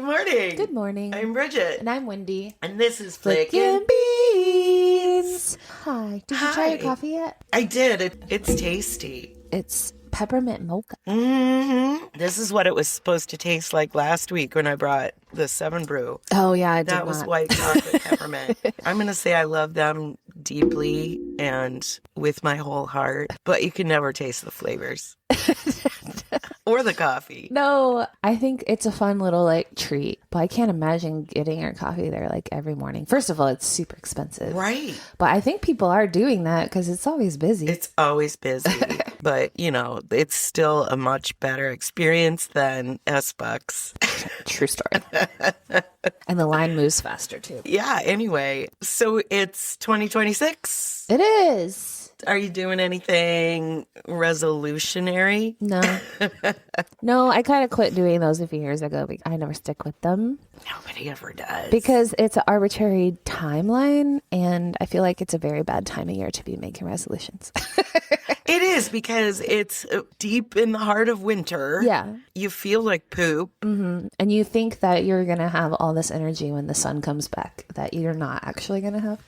morning. Good morning. I'm Bridget. And I'm Wendy. And this is Flickin' Beans. Hi. Did you try your coffee yet? I did. It's tasty. It's peppermint mocha. This is what it was supposed to taste like last week when I brought the 7 Brew. Oh, yeah, I did That was not. white chocolate peppermint. I'm going to say I love them deeply and with my whole heart, but you can never taste the flavors. Or the coffee. No, I think it's a fun little treat, but I can't imagine getting your coffee there every morning. First of all, it's super expensive. Right. But I think people are doing that because it's always busy. It's always busy, but it's still a much better experience than S-Bucks. True story. And the line moves faster too. Yeah, anyway, so it's 2026. It is. Are you doing anything resolutionary? No. No, I kind of quit doing those a few years ago. I never stick with them. Nobody ever does. Because it's an arbitrary timeline, and I feel like it's a very bad time of year to be making resolutions. It is, because it's deep in the heart of winter. Yeah. You feel like poop. Mm-hmm. And you think that you're going to have all this energy when the sun comes back, that you're not actually going to have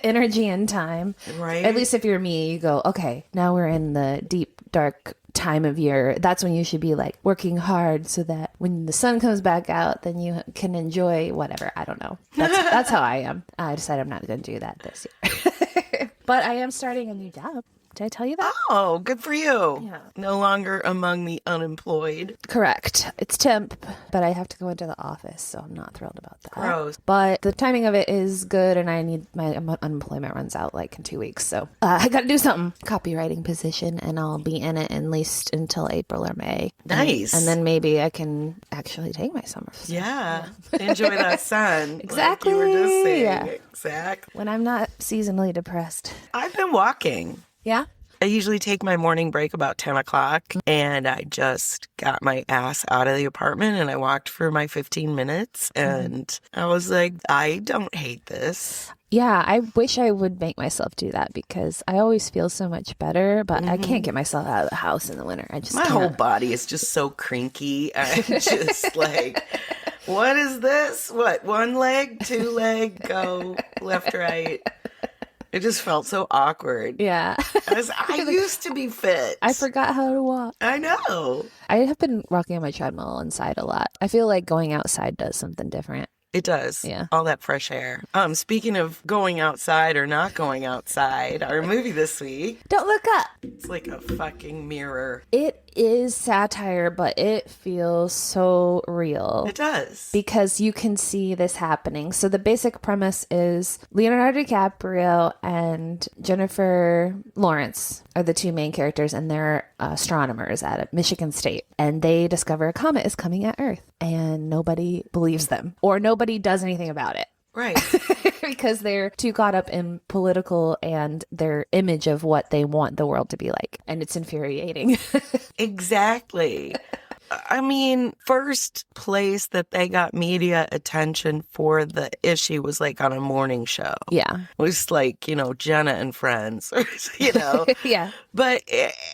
energy and time. Right. At least if you're me, you go, okay, now we're in the deep, dark time of year. That's when you should be working hard so that when the sun comes back out, then you can enjoy whatever. I don't know. That's how I am. I decided I'm not going to do that this year. But I am starting a new job. Did I tell you that? Oh, good for you. Yeah. No longer among the unemployed. Correct. It's temp, but I have to go into the office, so I'm not thrilled about that. Gross. But the timing of it is good, and I need my unemployment runs out in 2 weeks, so I got to do something. Copywriting position, and I'll be in it at least until April or May. Nice. And then maybe I can actually take my summer. Yeah. Enjoy that sun. Exactly. Like you were just saying. Yeah. Exactly. When I'm not seasonally depressed. I've been walking. Yeah? I usually take my morning break about 10 o'clock, and I just got my ass out of the apartment and I walked for my 15 minutes, and I was like, I don't hate this. Yeah, I wish I would make myself do that because I always feel so much better, but I can't get myself out of the house in the winter. I just My whole body is just so crinky. I'm just what is this? What, 1 leg, 2 leg, go left, right. It just felt so awkward. Yeah. I used to be fit. I forgot how to walk. I know. I have been walking on my treadmill inside a lot. I feel like going outside does something different. It does. Yeah. All that fresh air. Speaking of going outside or not going outside, our movie this week. Don't look up. It's like a fucking mirror. It is satire, but it feels so real. It does. Because you can see this happening. So the basic premise is Leonardo DiCaprio and Jennifer Lawrence are the two main characters, and they're astronomers at Michigan State. And they discover a comet is coming at Earth, and nobody believes them, or nobody does anything about it. Right. Because they're too caught up in political and their image of what they want the world to be like. And it's infuriating. Exactly. I mean, first place that they got media attention for the issue was on a morning show. Yeah. It was Jenna and Friends, Yeah. But,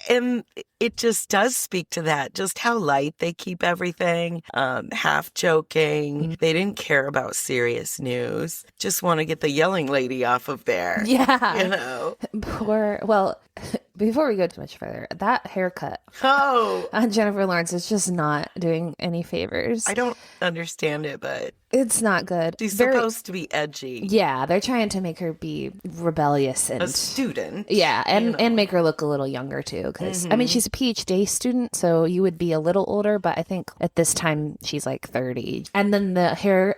and it just does speak to that, just how light they keep everything, half joking. Mm-hmm. They didn't care about serious news. Just want to get the yelling lady off of there. Yeah. Before we go too much further, that haircut on Jennifer Lawrence is just not doing any favors. I don't understand it, but it's not good. She's supposed to be edgy. Yeah, they're trying to make her be rebellious and a student. Yeah, and make her look a little younger too. Because I mean, she's a PhD student, so you would be a little older. But I think at this time she's 30. And then the hair.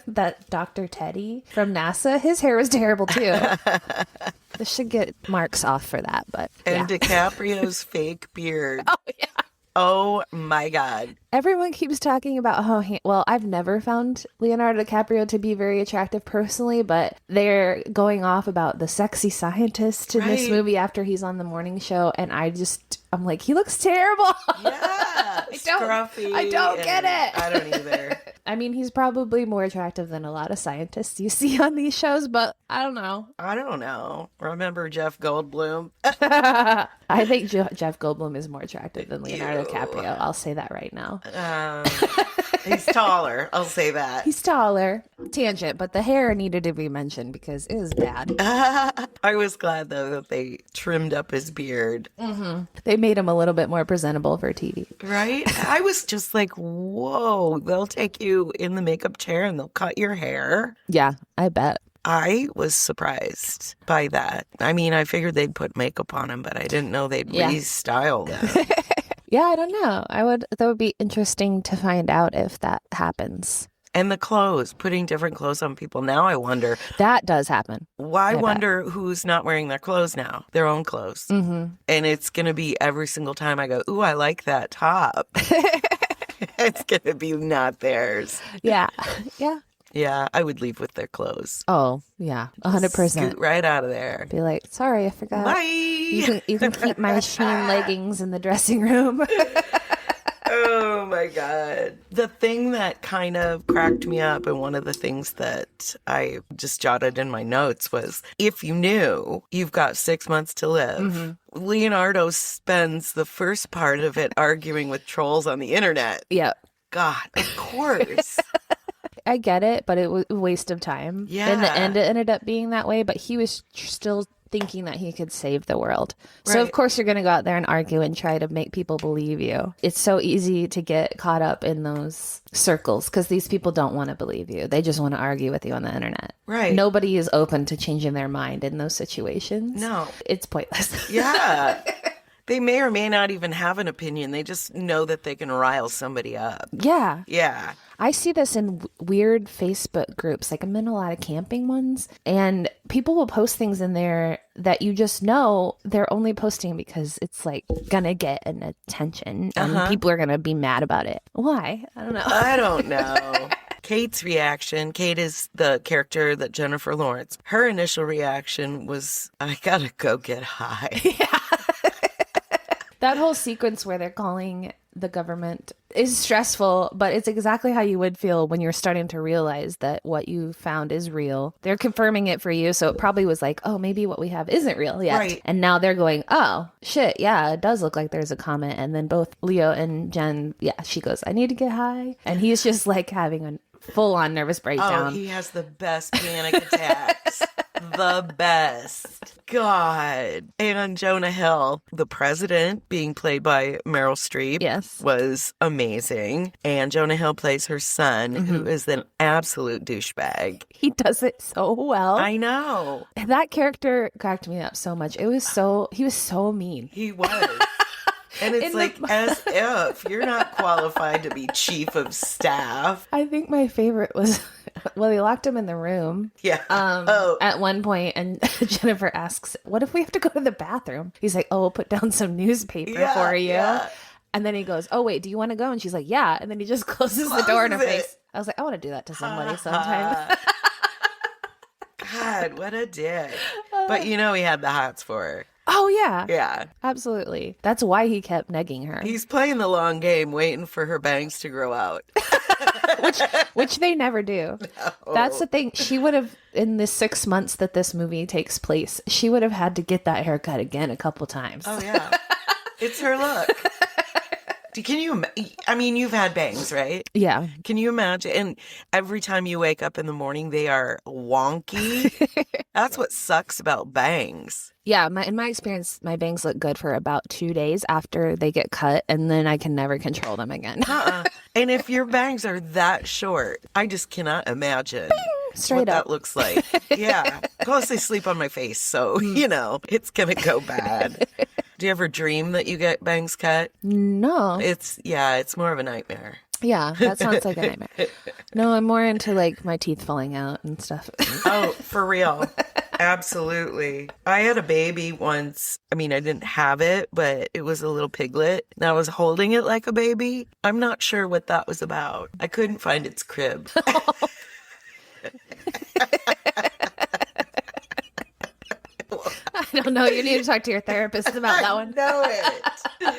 That Dr. Teddy from NASA, his hair was terrible too. This should get marks off for that, but And DiCaprio's fake beard. Oh, yeah. Oh, my God. Everyone keeps talking about how, I've never found Leonardo DiCaprio to be very attractive personally, but they're going off about the sexy scientist in this movie after he's on the morning show, and I'm like, he looks terrible. Yeah. I don't get it. I don't either. I mean, he's probably more attractive than a lot of scientists you see on these shows, but I don't know. I don't know. Remember Jeff Goldblum? I think Jeff Goldblum is more attractive than Leonardo Ew. DiCaprio. I'll say that right now. He's taller. I'll say that. He's taller. Tangent, but the hair needed to be mentioned because it was bad. I was glad, though, that they trimmed up his beard. They made him a little bit more presentable for TV. Right? I was just like, whoa, they'll take you in the makeup chair and they'll cut your hair. Yeah, I bet. I was surprised by that. I mean, I figured they'd put makeup on him, but I didn't know they'd restyle them. Yeah, I don't know. That would be interesting to find out if that happens. And the clothes, putting different clothes on people. Now I wonder. That does happen. I wonder who's not wearing their clothes now, their own clothes. And it's going to be every single time I go, ooh, I like that top. It's going to be not theirs. Yeah. Yeah. Yeah, I would leave with their clothes. Oh, yeah. 100%. Scoot right out of there. Be like, sorry, I forgot. Bye. You can keep my Sheen leggings in the dressing room. Oh my God. The thing that kind of cracked me up, and one of the things that I just jotted in my notes was, if you knew you've got 6 months to live, Leonardo spends the first part of it arguing with trolls on the internet. Yeah. God, of course. I get it, but it was a waste of time. Yeah. In the end, it ended up being that way, but he was still thinking that he could save the world. So, of course, you're going to go out there and argue and try to make people believe you. It's so easy to get caught up in those circles because these people don't want to believe you. They just want to argue with you on the internet. Right. Nobody is open to changing their mind in those situations. No. It's pointless. Yeah. They may or may not even have an opinion. They just know that they can rile somebody up. Yeah. Yeah. I see this in weird Facebook groups. Like, I'm in a lot of camping ones, and people will post things in there that you just know they're only posting because it's like gonna get an attention and people are gonna be mad about it. Why? I don't know. I don't know. Kate's reaction, Kate is the character that Jennifer Lawrence, her initial reaction was, I gotta go get high. Yeah. That whole sequence where they're calling the government is stressful, but it's exactly how you would feel when you're starting to realize that what you found is real. They're confirming it for you, so it probably was like, oh, maybe what we have isn't real yet. Right. And now they're going, oh, shit, yeah, it does look like there's a comet. And then both Leo and Jen, she goes, I need to get high. And he's just like having a full-on nervous breakdown. Oh, he has the best panic attacks. The best. God. And Jonah Hill, the president, being played by Meryl Streep, was amazing. And Jonah Hill plays her son, who is an absolute douchebag. He does it so well. I know. That character cracked me up so much. He was so mean. He was. And it's like, as if you're not qualified to be chief of staff. I think my favorite was, well, they locked him in the room. Yeah. At one point, and Jennifer asks, what if we have to go to the bathroom? He's like, oh, we'll put down some newspaper for you. Yeah. And then he goes, oh, wait, do you want to go? And she's like, yeah. And then he just closes the door in her face. I was like, I want to do that to somebody sometime. God, what a dick. But he had the hots for her. Oh, yeah. Yeah. Absolutely. That's why he kept negging her. He's playing the long game, waiting for her bangs to grow out. which they never do. No. That's the thing. She would have, in the 6 months that this movie takes place, she would have had to get that haircut again a couple times. Oh, yeah. It's her look. Can you, you've had bangs, right? Yeah. Can you imagine? And every time you wake up in the morning, they are wonky. That's what sucks about bangs. Yeah, in my experience, my bangs look good for about 2 days after they get cut, and then I can never control them again. And if your bangs are that short, I just cannot imagine Straight what up. That looks like. Yeah. Plus, they sleep on my face, so, it's going to go bad. Do you ever dream that you get bangs cut? No. It's more of a nightmare. Yeah, that sounds like a nightmare. No, I'm more into like my teeth falling out and stuff. Oh, for real. Absolutely. I had a baby once. I didn't have it, but it was a little piglet, and I was holding it like a baby. I'm not sure what that was about. I couldn't find its crib. I don't know. You need to talk to your therapist about that one. I know it.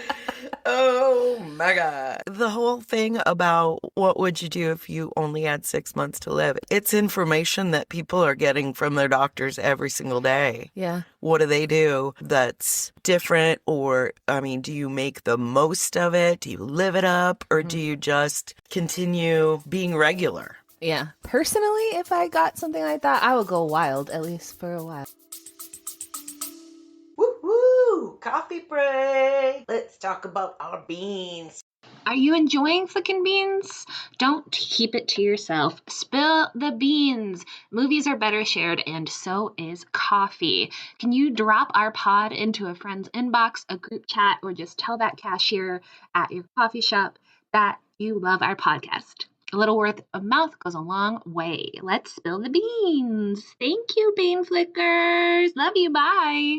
Oh, mega. The whole thing about what would you do if you only had 6 months to live? It's information that people are getting from their doctors every single day. Yeah. What do they do that's different? Or, I mean, do you make the most of it? Do you live it up? Or do you just continue being regular? Yeah. Personally, if I got something like that, I would go wild, at least for a while. Woo-hoo! Coffee break! Let's talk about our beans. Are you enjoying Flickin' Beans? Don't keep it to yourself. Spill the beans. Movies are better shared, and so is coffee. Can you drop our pod into a friend's inbox, a group chat, or just tell that cashier at your coffee shop that you love our podcast? A little word of mouth goes a long way. Let's spill the beans. Thank you, Bean Flickers. Love you. Bye.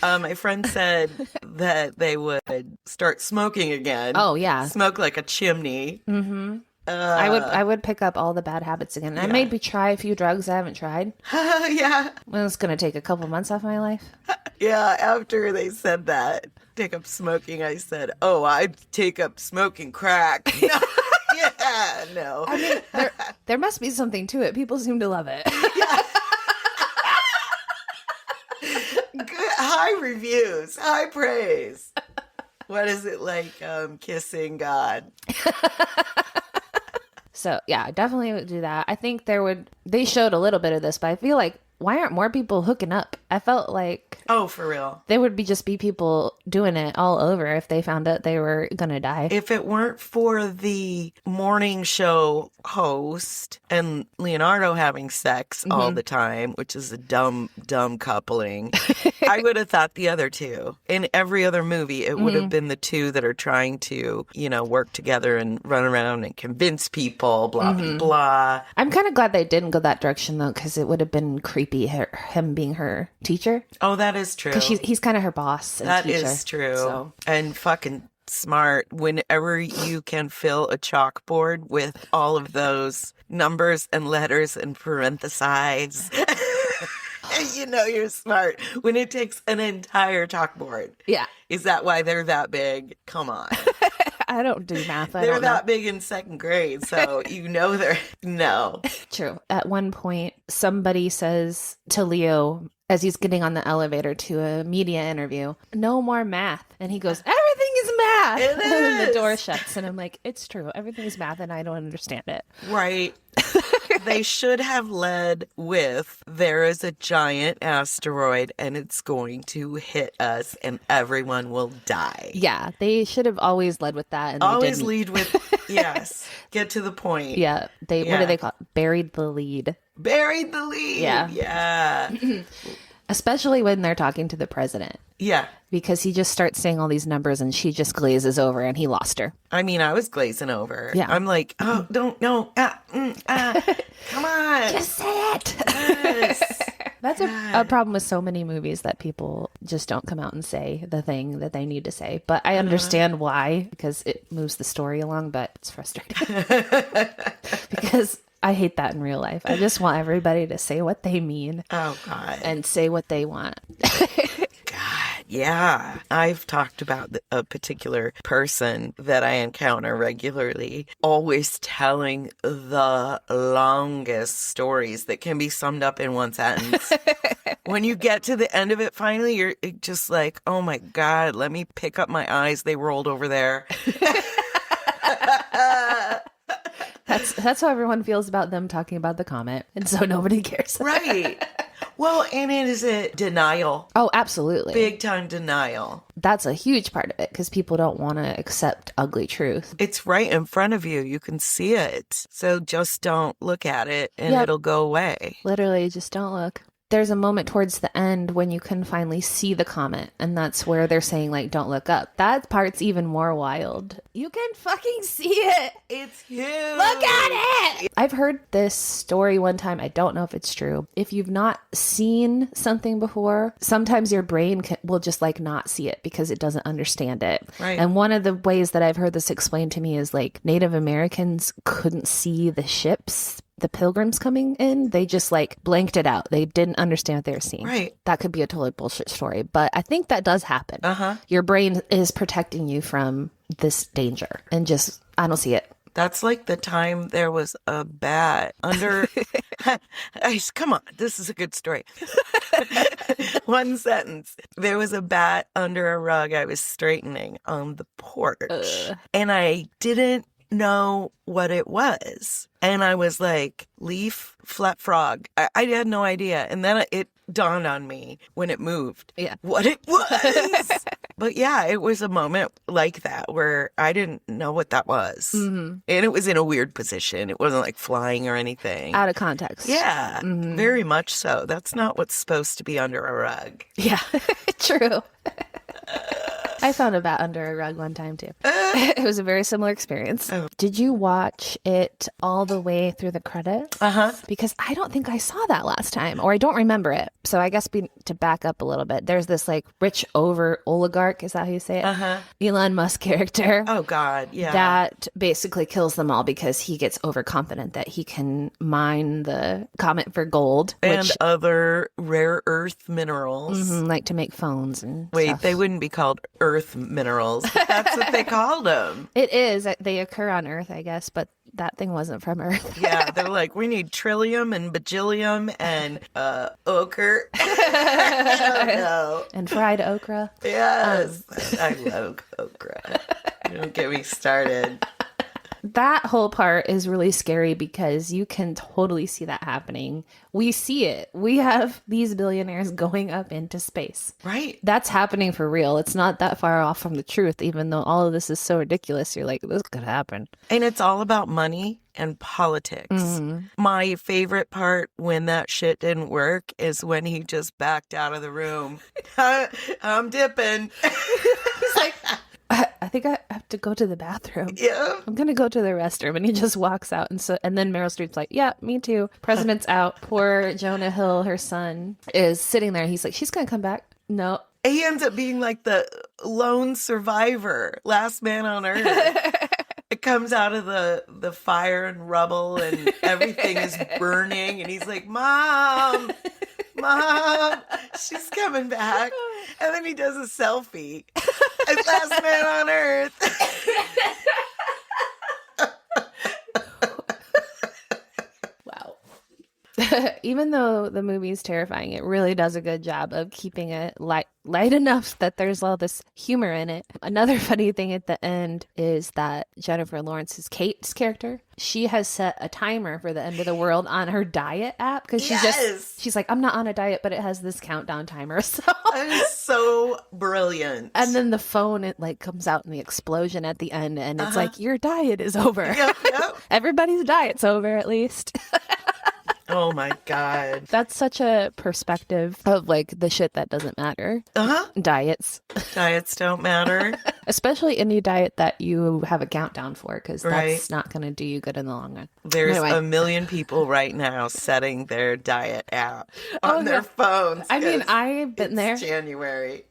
My friend said that they would start smoking again. Oh, yeah. Smoke like a chimney. Mm-hmm. I would pick up all the bad habits again. Yeah. I maybe try a few drugs I haven't tried. Yeah. Well, it's going to take a couple months off my life. Yeah, after they said that, take up smoking, I said, oh, I'd take up smoking crack. No. Yeah, no. I mean, there must be something to it. People seem to love it. Yeah. Good, high reviews, high praise. What is it like kissing God? So, yeah, I definitely would do that. I think they showed a little bit of this, but I feel like, why aren't more people hooking up? I felt like... Oh, for real. There would just be people doing it all over if they found out they were going to die. If it weren't for the morning show host and Leonardo having sex all the time, which is a dumb coupling, I would have thought the other two. In every other movie, it would have been the two that are trying to, work together and run around and convince people, blah, blah, blah. I'm kind of glad they didn't go that direction, though, because it would have been creepy, him being her teacher. Oh, that is true. Because he's kind of her boss and That teacher. is true. So. And fucking smart. Whenever you can fill a chalkboard with all of those numbers and letters and parenthesize, you're smart. When it takes an entire chalkboard. Yeah. Is that why they're that big? Come on. I don't do math. They're that big in second grade, so they're... No. True. At one point, somebody says to Leo, as he's getting on the elevator to a media interview, no more math. And he goes, everything is math. It And then the is. door shuts, and I'm like, it's true. Everything's math, and I don't understand it. Right. They should have led with, there is a giant asteroid and it's going to hit us and everyone will die. Yeah, they should have always led with that. And Always they didn't. lead with, yes, get to the point. Yeah, what Yeah. do they call it? Buried the lead. Buried the lead. Yeah. Yeah. Especially when they're talking to the president. Yeah. Because he just starts saying all these numbers and she just glazes over and he lost her. I mean, I was glazing over. Yeah. I'm like, oh, don't, no, come on. Just say it. Yes. That's a problem with so many movies that people just don't come out and say the thing that they need to say. But I understand why, because it moves the story along, but it's frustrating. Because I hate that in real life. I just want everybody to say what they mean. Oh, God. And say what they want. God, yeah. I've talked about a particular person that I encounter regularly, always telling the longest stories that can be summed up in one sentence. When you get to the end of it, finally, you're just like, oh my God, let me pick up my eyes. They rolled over there. That's how everyone feels about them talking about the comet. And so nobody cares. Right. Well, and it is a denial. Oh, absolutely. Big time denial. That's a huge part of it because people don't want to accept ugly truth. It's right in front of you. You can see it. So just don't look at it and Yep. it'll go away. Literally, just don't look. There's a moment towards the end when you can finally see the comet, and that's where they're saying, like, don't look up. That part's even more wild. You can fucking see it. It's huge. Look at it. I've heard this story one time. I don't know if it's true. If you've not seen something before, sometimes your brain will just like not see it because it doesn't understand it. Right. And one of the ways that I've heard this explained to me is like Native Americans couldn't see the ships the pilgrims coming in, they just like blanked it out. They didn't understand what they were seeing. Right. That could be a totally bullshit story, but I think that does happen. Your brain is protecting you from this danger, and just, I don't see it. That's like the time there was a bat under. Come on, this is a good story. One sentence. There was a bat under a rug I was straightening on the porch, and I didn't know what it was. And I was like, leaf, flat frog. I had no idea. And then it dawned on me when it moved what it was. But yeah, it was a moment like that where I didn't know what that was. And it was in a weird position. It wasn't like flying or anything. Out of context. Yeah, very much so. That's not what's supposed to be under a rug. Yeah, true. I found a bat under a rug one time too. It was a very similar experience. Did you watch it all the way through the credits? Because I don't think I saw that last time, or I don't remember it. So I guess to back up a little bit, there's this like rich oligarch, is that how you say it? Elon Musk character. Oh God, yeah. That basically kills them all because he gets overconfident that he can mine the comet for gold. And other rare earth minerals. Like to make phones and Wait, stuff. they wouldn't be called earth minerals. That's what they called them. It is. They occur on Earth, I guess, but that thing wasn't from Earth. Yeah, they're like, we need trillium and bajillium and ochre. No. And fried okra. Yes. I love okra. Don't get me started. That whole part is really scary because you can totally see that happening. We see it. We have these billionaires going up into space. Right. That's happening for real. It's not that far off from the truth, even though all of this is so ridiculous. You're like, this could happen. And it's all about money and politics. My favorite part when that shit didn't work is when he just backed out of the room. I'm dipping. He's like, I think I have to go to the bathroom. Yeah. I'm going to go to the restroom. And he just walks out. And then Meryl Streep's like, yeah, me too. President's out. Poor Jonah Hill, her son, is sitting there. He's like, she's going to come back. No. He ends up being like the lone survivor, last man on earth. It comes out of the fire and rubble and everything is burning. And he's like, Mom, she's coming back. And then he does a selfie as last man on earth. Wow. Even though the movie is terrifying, it really does a good job of keeping it light enough that there's all this humor in it. Another funny thing at the end is that Jennifer Lawrence's Kate's character, she has set a timer for the end of the world on her diet app because she's like, I'm not on a diet, but it has this countdown timer. So That is so brilliant. and then the phone, it like comes out in the explosion at the end, and it's like, your diet is over. Yep. Everybody's diet's over, at least. Oh my God. That's such a perspective of like the shit that doesn't matter. Diets. Diets don't matter. Especially any diet that you have a countdown for, because Right. that's not going to do you good in the long run. There's Anyway. a million people right now setting their diet app on their phones. I mean, 'cause I've been there. it's January.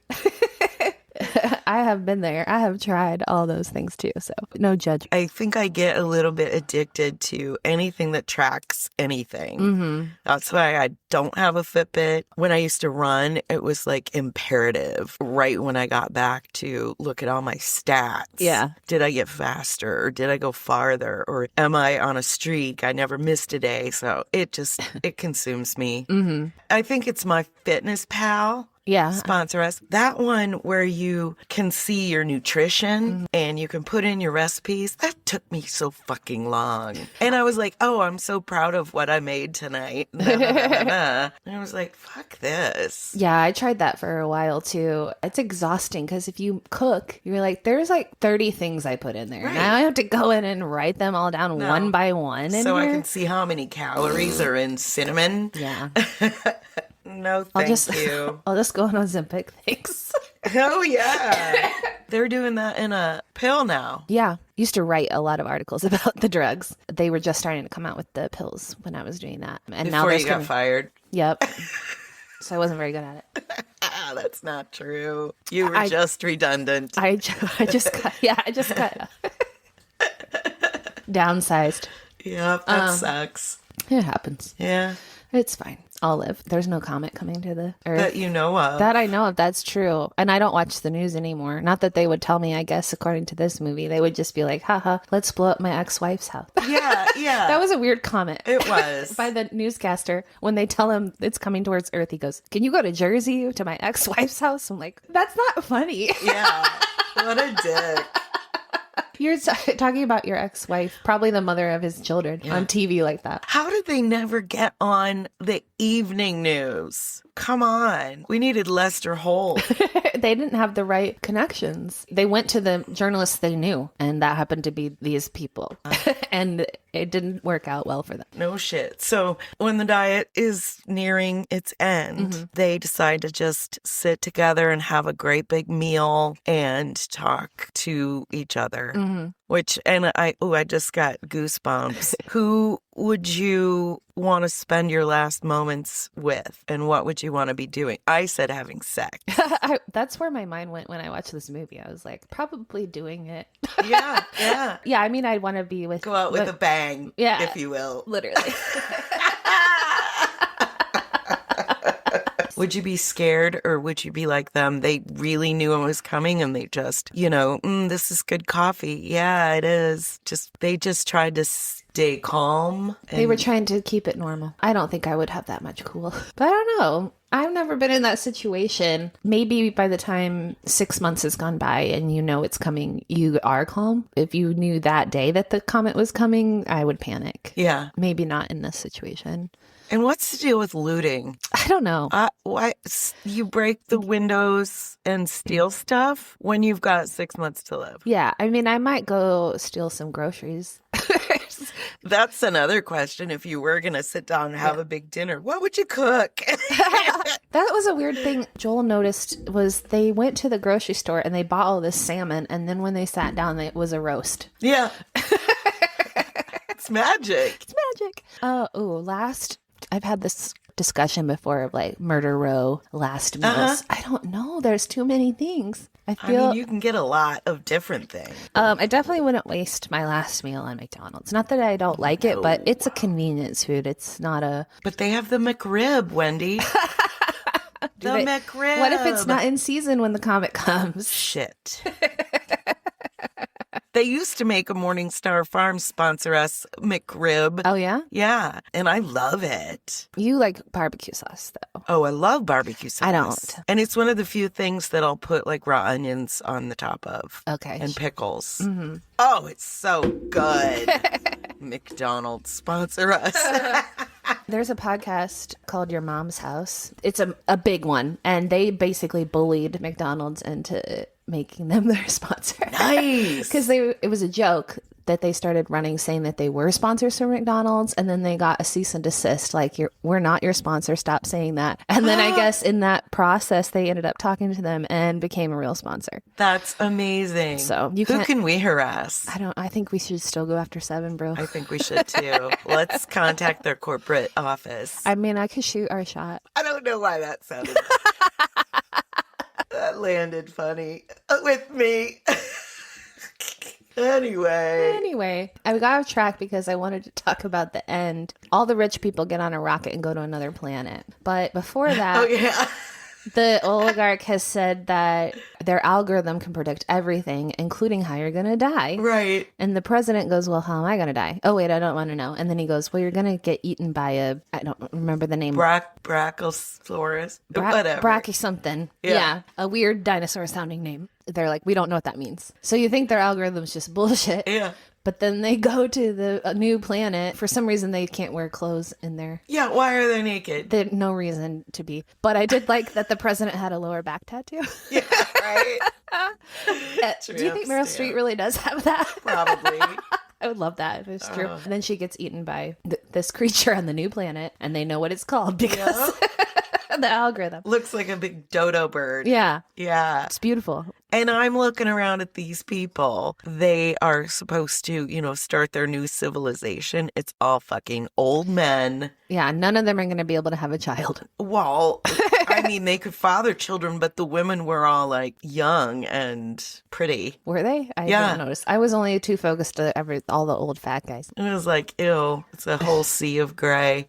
I have been there. I have tried all those things too. So no judgment. I think I get a little bit addicted to anything that tracks anything. Mm-hmm. That's why I don't have a Fitbit. When I used to run, it was like imperative right when I got back to look at all my stats. Yeah. Did I get faster or did I go farther or am I on a streak? I never missed a day. So it consumes me. Mm-hmm. I think it's my Fitness Pal. Yeah. Sponsor us. That one where you can see your nutrition and you can put in your recipes. That took me so fucking long. And I was like, oh, I'm so proud of what I made tonight. And I was like, fuck this. Yeah, I tried that for a while too. It's exhausting because if you cook, you're like, there's like 30 things I put in there. Right. Now I have to go in and write them all down No. one by one. So I here. can see how many calories are in cinnamon. Yeah. No, thank you. I'll just go on Ozempic. Thanks. Oh, yeah. They're doing that in a pill now. Yeah. Used to write a lot of articles about the drugs. They were just starting to come out with the pills when I was doing that. And now Before there's you got fired. Yep. So I wasn't very good at it. That's not true. You were just redundant. I just got downsized. Yep, that sucks. It happens. Yeah. It's fine. I'll live. There's no comet coming to the Earth. That you know of. That I know of. That's true. And I don't watch the news anymore. Not that they would tell me, I guess, according to this movie. They would just be like, haha, let's blow up my ex-wife's house. Yeah, yeah. That was a weird comment. It was. By the newscaster. When they tell him it's coming towards Earth, he goes, can you go to Jersey to my ex-wife's house? I'm like, that's not funny. Yeah. What a dick. You're talking about your ex-wife, probably the mother of his children, on TV like that. How did they never get on the evening news? Come on. We needed Lester Holt. They didn't have the right connections. They went to the journalists they knew, and that happened to be these people. And it didn't work out well for them. No shit. So when the diet is nearing its end, they decide to just sit together and have a great big meal and talk to each other. Which, and I just got goosebumps. Who would you want to spend your last moments with? And what would you want to be doing? I said having sex. That's where my mind went when I watched this movie. I was like, probably doing it. Yeah, yeah. Yeah, I mean, I'd want to be with... Go out with a bang, yeah, if you will. Literally. Would you be scared, or would you be like them? They really knew it was coming and they just, this is good coffee. Yeah, it is. They just tried to stay calm. They were trying to keep it normal. I don't think I would have that much cool. But I don't know. I've never been in that situation. Maybe by the time 6 months has gone by and you know it's coming, you are calm. If you knew that day that the comet was coming, I would panic. Yeah. Maybe not in this situation. And what's the deal with looting? I don't know. Why you break the windows and steal stuff when you've got 6 months to live? Yeah, I mean, I might go steal some groceries. That's another question. If you were going to sit down and have a big dinner, what would you cook? That was a weird thing Joel noticed was they went to the grocery store and they bought all this salmon. And then when they sat down, it was a roast. Yeah. It's magic. It's magic. I've had this discussion before of like murder row, last meals. I don't know. There's too many things. I mean, you can get a lot of different things. I definitely wouldn't waste my last meal on McDonald's. Not that I don't like it, but it's a convenience food. It's not a... But they have the McRib, Wendy. McRib. What if it's not in season when the comet comes? Shit. They used to make a Morningstar Farms sponsor us McRib. Oh, yeah? Yeah. And I love it. You like barbecue sauce, though. Oh, I love barbecue sauce. I don't. And it's one of the few things that I'll put like raw onions on the top of. Okay. And pickles. Mm-hmm. Oh, it's so good. McDonald's sponsor us. There's a podcast called Your Mom's House. It's a big one. And they basically bullied McDonald's into making them their sponsor. Nice. Because it was a joke that they started running saying that they were sponsors for McDonald's, and then they got a cease and desist, like, we're not your sponsor, stop saying that. And then I guess in that process, they ended up talking to them and became a real sponsor. That's amazing. So who can we harass? I think we should still go after 7, bro. I think we should too. Let's contact their corporate office. I mean, I could shoot our shot. I don't know why that sounded... That landed funny with me. Anyway, I got off track because I wanted to talk about the end. All the rich people get on a rocket and go to another planet. But before that, the oligarch has said that their algorithm can predict everything, including how you're going to die. Right. And the president goes, well, how am I going to die? Oh, wait, I don't want to know. And then he goes, well, you're going to get eaten by I don't remember the name. Brachiosaurus. Whatever. Brachy something. Yeah. A weird dinosaur sounding name. They're like, we don't know what that means. So you think their algorithm's just bullshit. Yeah. But then they go to a new planet. For some reason, they can't wear clothes in there. Yeah, why are they naked? There's no reason to be. But I did like that the president had a lower back tattoo. Yeah, right? Do you think Meryl Streep really does have that? Probably. I would love that if it's true. And then she gets eaten by this creature on the new planet, and they know what it's called because the algorithm. Looks like a big dodo bird. Yeah. Yeah. It's beautiful. And I'm looking around at these people. They are supposed to, start their new civilization. It's all fucking old men. Yeah, none of them are going to be able to have a child. Well, I mean, they could father children, but the women were all like young and pretty. Were they? I Yeah. didn't notice. I was only too focused on all the old fat guys. And it was like, ew, it's a whole sea of gray.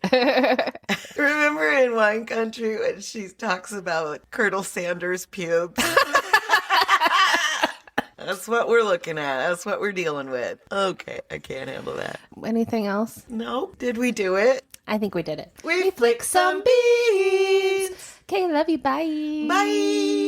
Remember in Wine Country when she talks about Colonel Sanders' pubes? That's what we're looking at. That's what we're dealing with. Okay, I can't handle that. Anything else? Nope. Did we do it? I think we did it. We flicked some beads. Okay, love you. Bye. Bye.